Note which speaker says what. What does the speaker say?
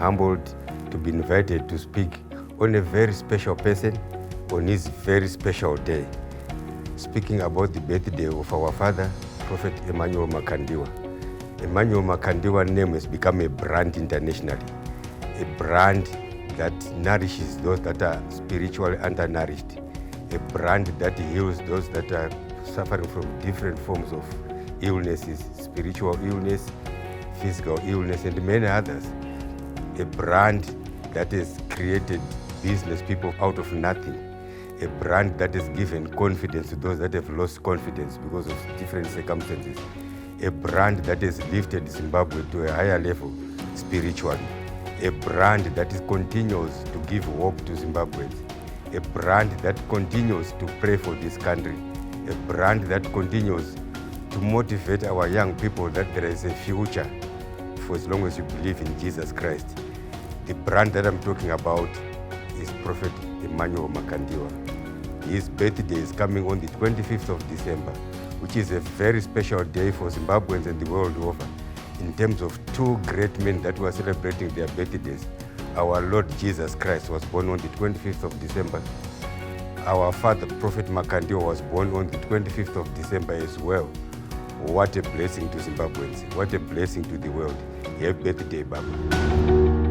Speaker 1: humbled to be invited to speak on a very special person on his very special day, speaking about the birthday of our father, Prophet Emmanuel Makandiwa. Emmanuel Makandiwa's name has become a brand internationally, a brand that nourishes those that are spiritually undernourished, a brand that heals those that are suffering from different forms of illnesses, spiritual illness, physical illness, and many others. A brand that has created business people out of nothing. A brand that has given confidence to those that have lost confidence because of different circumstances. A brand that has lifted Zimbabwe to a higher level spiritually. A brand that continues to give hope to Zimbabweans. A brand that continues to pray for this country. A brand that continues to motivate our young people that there is a future for as long as you believe in Jesus Christ. The brand that I'm talking about is Prophet Emmanuel Makandiwa. His birthday is coming on the 25th of December, which is a very special day for Zimbabweans and the world over. In terms of two great men that were celebrating their birthdays, our Lord Jesus Christ was born on the 25th of December. Our father, Prophet Makandiwa, was born on the 25th of December as well. What a blessing to Zimbabweans. What a blessing to the world. Happy birthday, Baba.